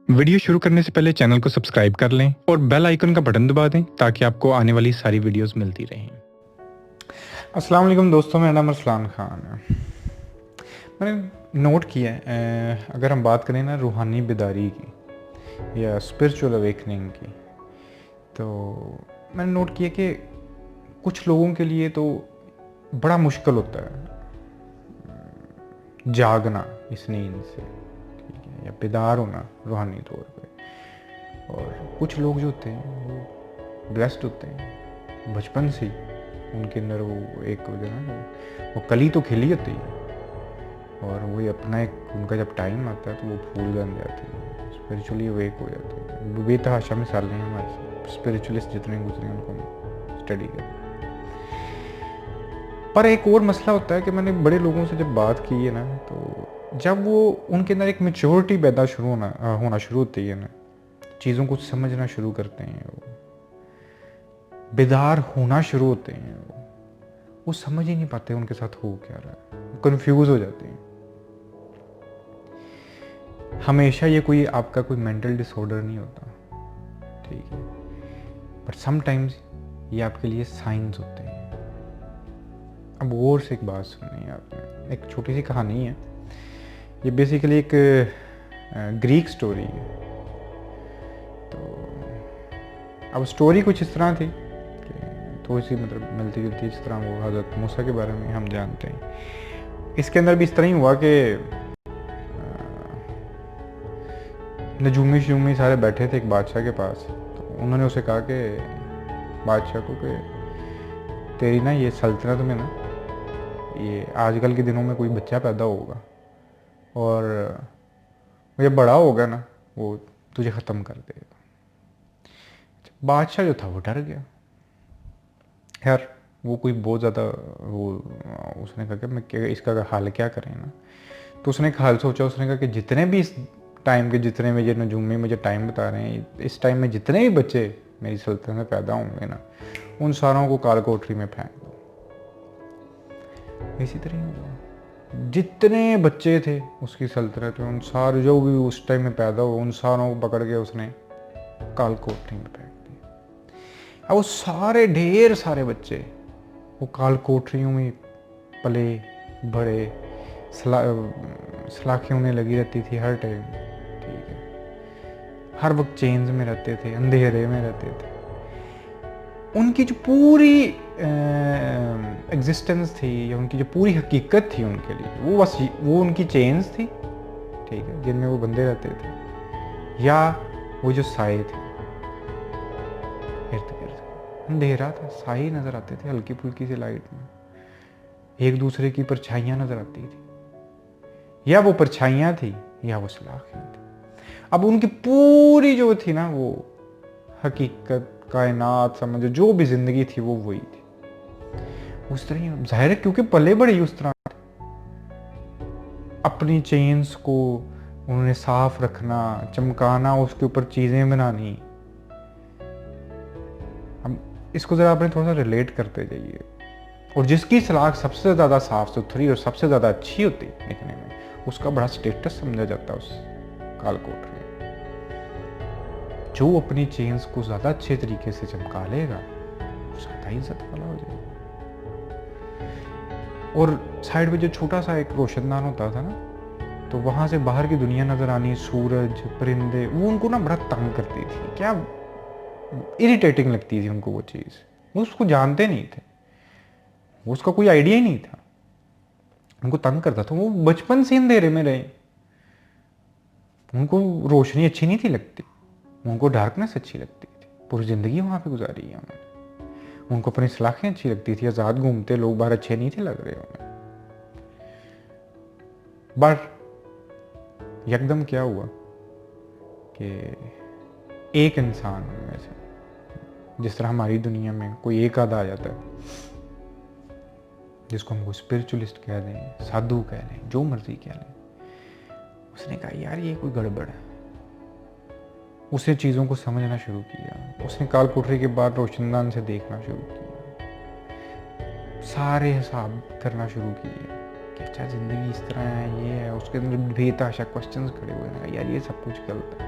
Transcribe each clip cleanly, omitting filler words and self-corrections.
Video शुरू करने से पहले चैनल को सब्सक्राइब कर लें और बेल आइकन का बटन दबा दें ताकि आपको आने वाली सारी वीडियोस मिलती रहें। अस्सलाम वालेकुम दोस्तों, मेरा नाम अरसलान ख़ान है। मैंने नोट किया है, अगर हम बात करें ना रूहानी बेदारी की या स्पिरिचुअल अवेकनिंग की, तो मैंने नोट किया कि कुछ लोगों के लिए तो बड़ा मुश्किल होता है जागना इस नींद से, ठीक है, या बेदार होना रूहानी तौर पे। और कुछ लोग जो होते हैं वो ब्लेस्ड होते हैं, बचपन से ही उनके अंदर वो एक जो है ना वो कली तो खिली होती है, और वही अपना एक उनका जब टाइम आता है तो वो फूल बन जाते हैं, स्पिरिचुअली अवेक हो जाते हैं। बेतहाशा मिसालें हैं हमारे स्पिरिचुअलिस्ट जितने गुजरे उनको स्टडी करें। पर एक और मसला होता है कि मैंने बड़े लोगों से जब बात की है ना, तो जब वो उनके अंदर एक मेच्योरिटी पैदा होना शुरू होती है ना, चीज़ों को समझना शुरू करते हैं, वो बेदार होना शुरू होते हैं, वो समझ ही नहीं पाते उनके साथ हो क्या रहा है, कंफ्यूज हो जाते हैं। हमेशा ये कोई आपका कोई मेंटल डिसऑर्डर नहीं होता, ठीक है, बट समटाइम्स ये आपके लिए साइंस होते हैं। अब और से एक बात सुननी है आपने, एक छोटी सी कहानी है, ये बेसिकली एक ग्रीक स्टोरी है। तो अब स्टोरी कुछ इस तरह थी कि थोड़ी सी मतलब मिलती जुलती, इस तरह वो हज़रत मूसा के बारे में हम जानते हैं। इसके अंदर भी इस तरह ही हुआ कि नजूमी शजूमी सारे बैठे थे एक बादशाह के पास। तो उन्होंने उसे कहा कि बादशाह को कि तेरी ना ये सल्तनत में ना ये आजकल के दिनों में कोई बच्चा पैदा होगा और वो जब बड़ा होगा ना वो तुझे ख़त्म कर देगा। बादशाह जो था वो डर गया। यार वो कोई बहुत ज़्यादा वो उसने कहा कि मैं इसका हाल क्या करें ना। तो उसने एक हाल सोचा, उसने कहा कि जितने भी इस टाइम के जितने मुझे नजूमी मुझे टाइम बता रहे हैं, इस टाइम में जितने भी बच्चे मेरी सल्तनत में पैदा होंगे ना, उन सारों को काल कोठरी में फेंक दो। इसी तरह हुआ, जितने बच्चे थे उसकी सल्तनत में, उन सारे जो भी उस टाइम में पैदा हुए उन सारों को पकड़ के उसने काल कोठरी में फेंक दिया। अब वो सारे ढेर सारे बच्चे वो काल कोठरियों में पले बड़े, सलाखें उन्हें लगी रहती थी हर टाइम, ठीक है, हर वक्त चेंज में रहते थे, अंधेरे में रहते थे। उनकी जो पूरी एग्जिस्टेंस थी या उनकी जो पूरी हकीकत थी उनके लिए, वो बस वो उनकी चेंज थी, ठीक है, जिनमें वो बंधे रहते थे, या वो जो साए थे इर्द गिर्द। अंधेरा था, साए नजर आते थे हल्की फुल्की सी लाइट में, एक दूसरे की परछाइयाँ नजर आती थी, या वो परछाइयाँ थी या वो सलाखें थी। अब उनकी पूरी जो थी ना वो हकीकत, कायनात समझो, जो भी जिंदगी थी वो वही थी। उस तरह ही जाहिर है क्योंकि पले बड़े ही उस तरह अपनी चेन्स को उन्होंने साफ रखना, चमकाना, उसके ऊपर चीजें बनानी। अब इसको जरा आपने थोड़ा सा रिलेट करते जाइए, और जिसकी सलाख सबसे ज्यादा साफ सुथरी और सबसे ज्यादा अच्छी होती दिखने में, उसका बड़ा स्टेटस समझा जाता है उस काल कोठरी। जो अपनी चेन्स को ज्यादा अच्छे तरीके से चमका लेगा वो ज्यादा इज्जत वाला हो जाएगा। और साइड में जो छोटा सा एक रोशनदान होता था ना, तो वहां से बाहर की दुनिया नजर आनी, सूरज, परिंदे, वो उनको ना बड़ा तंग करती थी, क्या इरिटेटिंग लगती थी उनको वो चीज। वो उसको जानते नहीं थे, उसका कोई आइडिया ही नहीं था, उनको तंग करता था। वो बचपन से अंधेरे में रहे, उनको रोशनी अच्छी नहीं थी लगती, उनको डार्कनेस अच्छी लगती थी, पूरी ज़िंदगी वहाँ पे गुजारी है उन्होंने। उनको अपनी सलाखें अच्छी लगती थी, आज़ाद घूमते लोग बाहर अच्छे नहीं थे लग रहे उन्हें। बट एकदम क्या हुआ कि एक इंसान में से, जिस तरह हमारी दुनिया में कोई एक आधा आ जाता है, जिसको हम स्पिरिचुअलिस्ट कह दें, साधु कह लें, जो मर्जी कह लें, उसने कहा यार ये कोई गड़बड़ है। उसने चीज़ों को समझना शुरू किया, उसने काल कोठरी के बाद रोशनदान से देखना शुरू किया, सारे हिसाब करना शुरू किए कि अच्छा ज़िंदगी इस तरह है, ये है। उसके अंदर बेतहाशा क्वेश्चंस खड़े हुए हैं, यार ये सब कुछ गलत है,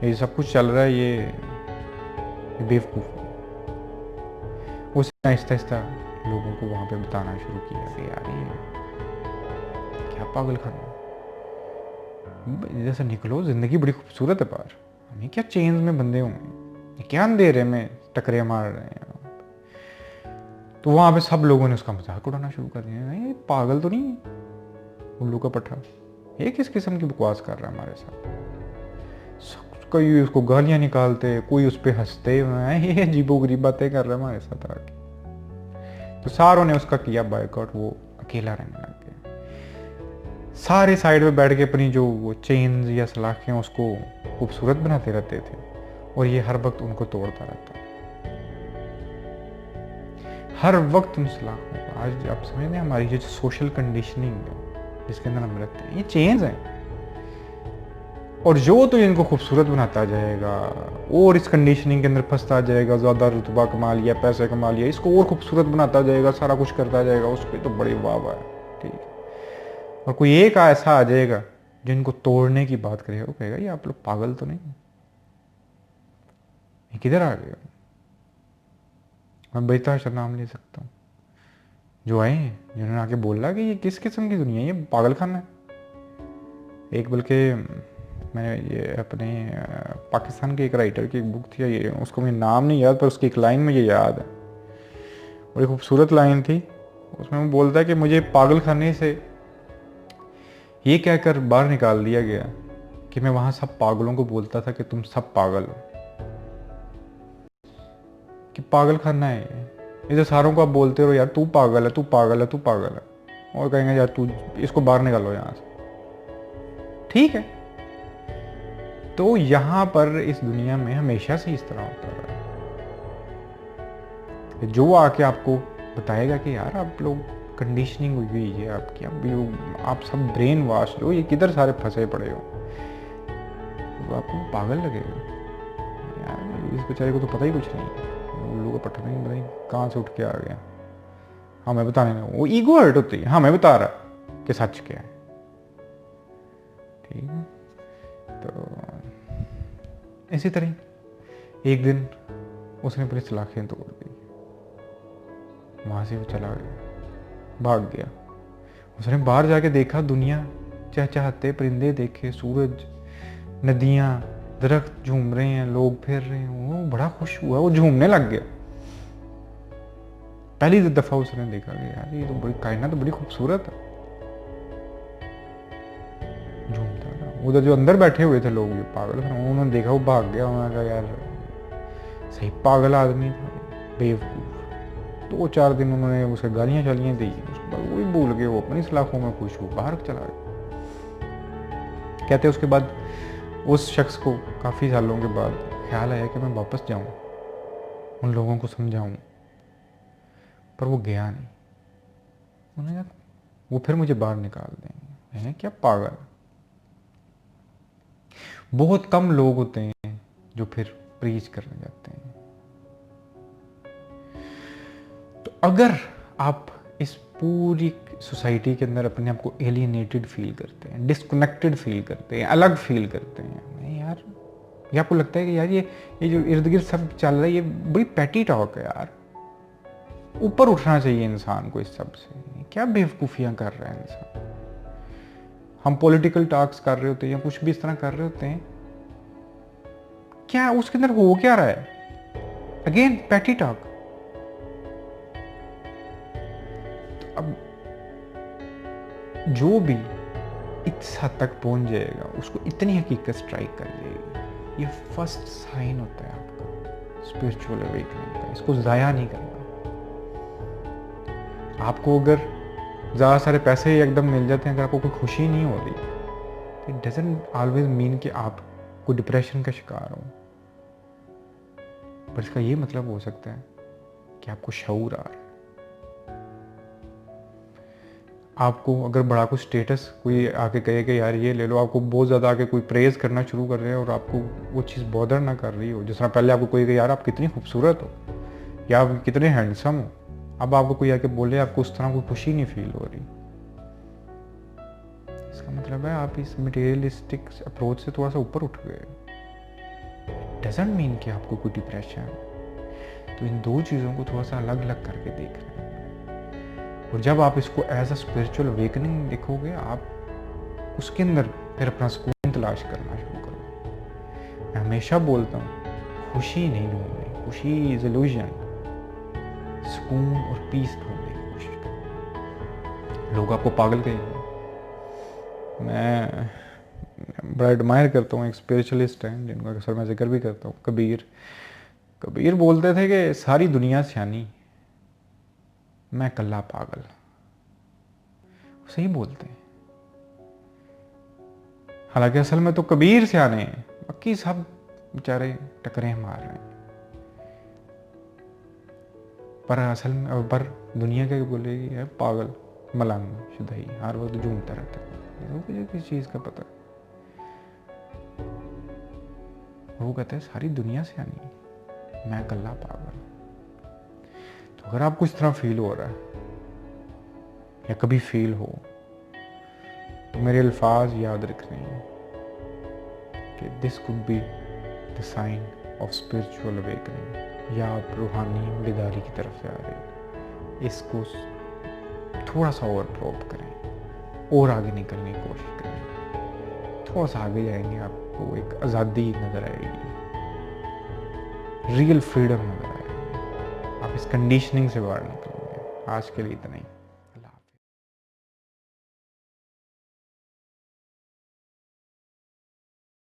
ये सब कुछ चल रहा है, ये बेवकूफ़ है। उसने आहिस्ता आहिस्ता लोगों को वहाँ पे बताना शुरू किया कि यार ये क्या पागल खाना, जैसे निकलो, ज़िंदगी बड़ी खूबसूरत है बाहर, हमें क्या चेंज में बंधे होंगे, क्या अंधेरे में टकरे मार रहे हैं। तो वहाँ पे सब लोगों ने उसका मजाक उड़ाना शुरू कर दिया, ये पागल तो नहीं उल्लू का पट्टा, ये किस किस्म की बकवास कर रहा है हमारे साथ। कोई उसको गालियाँ निकालते, कोई उस पर हंसते, ये अजीबोगरीब बातें कर रहा है हमारे साथ आके। तो सारों ने उसका किया बायकॉट, वो अकेला रहने लग गया। सारे साइड में बैठ के अपनी जो वो चेन्स या सलाखें उसको खूबसूरत बनाते रहते थे, और ये हर वक्त उनको तोड़ता रहता, हर वक्त उन सलाखों को। आज आप समझते हैं हमारी जो सोशल कंडीशनिंग है जिसके अंदर हम रहते हैं, ये चेंज है। और जो तो इनको खूबसूरत बनाता जाएगा और इस कंडीशनिंग के अंदर फंसता जाएगा, ज़्यादा रुतबा कमा लिया, पैसे कमा लिया, इसको और खूबसूरत बनाता जाएगा, सारा कुछ करता जाएगा, उस पर तो बड़ी वाह वाह है, ठीक है। और कोई एक ऐसा आ जाएगा जिनको तोड़ने की बात करेगा, वो कहेगा ये आप लोग पागल तो नहीं, ये किधर आ गए। मैं बेहतर नाम ले सकता हूँ, जो आए हैं जिन्होंने आके बोला कि ये किस किस्म की दुनिया है, ये पागल खाना है। एक बल्कि मैंने ये अपने पाकिस्तान के एक राइटर की एक बुक थी, ये उसको मुझे नाम नहीं याद, पर उसकी एक लाइन मुझे याद है, बड़ी खूबसूरत लाइन थी। उसमें वो बोलता है कि मुझे पागल खाने से ये कहकर बाहर निकाल दिया गया कि मैं वहाँ सब पागलों को बोलता था कि तुम सब पागल हो, कि पागल खाना है ये, तो सारों को आप बोलते रहो यार तू पागल है, तू पागल है, तू पागल है, और कहेंगे यार तू इसको बाहर निकालो यहाँ से, ठीक है। तो यहाँ पर इस दुनिया में हमेशा से इस तरह होता रहा है, जो आके आपको बताएगा कि यार आप लोग कंडीशनिंग हुई हुई है आपकी, आप सब ब्रेन वॉश हो, ये किधर सारे फंसे पड़े हो, तो आपको पागल लगेगा यार, इस बेचारे को तो पता ही कुछ नहीं, उल्लू का पट्टा नहीं, बताइए कहाँ से उठ के आ गया, हमें बताने में वो ईगो हर्ट होती है, हमें बता रहा कि सच क्या है, ठीक है। तो इसी तरह एक दिन उसने अपनी सलाखें तोड़ दी, वहां से वो चला गया, भाग गया। उसने बाहर जाके देखा, दुनिया चहचहाते परिंदे देखे, सूरज, नदियां, दरख्त झूम रहे हैं, लोग फिर रहे हैं, वो बड़ा खुश हुआ, वो झूमने लग गया। पहली दफा उसने देखा कि यार ये तो बड़ी कायनात तो बड़ी खूबसूरत है, झूमता था। उधर जो अंदर बैठे हुए थे लोग, ये पागल थे, उन्होंने देखा, वो भाग गया, उन्होंने कहा यार सही पागल आदमी था, बेवकूफ। 2-4 दिन उन्होंने उसे गालियां शालियां दी, उसके बाद वही भूल गए, वो अपनी सलाखों में खुश हो बाहर चला गया। कहते उसके बाद उस शख्स को काफ़ी सालों के बाद ख्याल आया कि मैं वापस जाऊं, उन लोगों को समझाऊं, पर वो गया नहीं। उन्होंने कहा वो फिर मुझे बाहर निकाल देंगे, मैंने क्या पागल। बहुत कम लोग होते हैं जो फिर प्रीच करने जाते हैं। तो अगर आप इस पूरी सोसाइटी के अंदर अपने आप को एलियनेटेड फील करते हैं, डिस्कनेक्टेड फील करते हैं, अलग फील करते हैं, नहीं यार, ये आपको लगता है कि यार ये जो इर्द गिर्द सब चल रहा है ये बड़ी पैटी टॉक है यार, ऊपर उठना चाहिए इंसान को इस सब से, क्या बेवकूफ़ियाँ कर रहा है इंसान। हम पॉलिटिकल टॉक्स कर रहे होते हैं या कुछ भी इस तरह कर रहे होते हैं, क्या उसके अंदर हो क्या रहा है, अगेन पैटी टॉक। तो अब जो भी इस हद तक पहुंच जाएगा उसको इतनी हकीकत स्ट्राइक कर जाएगी, ये फर्स्ट साइन होता है आपका स्पिरिचुअल अवेकनिंग का, इसको ज़ाया नहीं करना। आपको अगर ज़्यादा सारे पैसे एकदम मिल जाते हैं, अगर आपको कोई खुशी नहीं हो रही, इट डजंट ऑलवेज मीन कि आप कोई डिप्रेशन का शिकार हो, पर इसका ये मतलब हो सकता है कि आपको शऊर आ रहा है। आपको अगर बड़ा कुछ स्टेटस कोई आके कहे कि यार ये ले लो, आपको बहुत ज़्यादा आके कोई प्रेज़ करना शुरू कर रहे हैं और आपको वो चीज़ बॉदर ना कर रही हो, जिस तरह पहले आपको कोई कहे यार आप कितनी खूबसूरत हो या आप कितने हैंडसम हो, अब आपको कोई आके बोले आपको उस तरह कोई खुशी नहीं फील हो रही, इसका मतलब है आप इस मटेरियलिस्टिक अप्रोच से थोड़ा सा ऊपर उठ गए। डजेंट मीन कि आपको कोई डिप्रेशन है। तो इन दो चीज़ों को थोड़ा सा अलग अलग करके देखना है। और जब आप इसको एज अ स्पिरिचुअल अवेकनिंग देखोगे, आप उसके अंदर फिर अपना सुकून तलाश करना शुरू करो। मैं हमेशा बोलता हूँ, खुशी नहीं ढूंढनी, खुशी इज इल्यूजन। सुकून और पीस ढूंढने की कोशिश करो। लोग आपको पागल कहेंगे। मैं बड़ा एडमायर करता हूँ, एक स्पिरिचुअलिस्ट हैं जिनका अक्सर मैं जिक्र भी करता हूँ, कबीर। कबीर बोलते थे कि सारी दुनिया सियानी, मैं कल्ला पागल। सही बोलते हैं। हालांकि असल में तो कबीर सियाने हैं, बाकी सब बेचारे टकरे मार रहे हैं। पर असल में पर दुनिया क्या बोलेगी, है पागल, मलंग, शुदाई, हर वक्त झूमता रहता है। मुझे किस चीज़ का पता है। वो कहते हैं सारी दुनिया सियानी, मैं कल्ला पागल। तो अगर आपको इस तरह फील हो रहा है या कभी फील हो, तो मेरे अल्फाज याद रखने हैं कि this could be the sign of spiritual awakening, या आप रूहानी बेदारी की तरफ से आ रहे हैं। इसको थोड़ा सा और प्रोब करें और आगे निकलने की कोशिश करें। थोड़ा सा आगे जाएंगे, आपको एक आज़ादी नज़र आएगी, रियल फ्रीडम नज़र आएगी। आप इस कंडीशनिंग से बाहर निकलेंगे। आज के लिए इतना ही।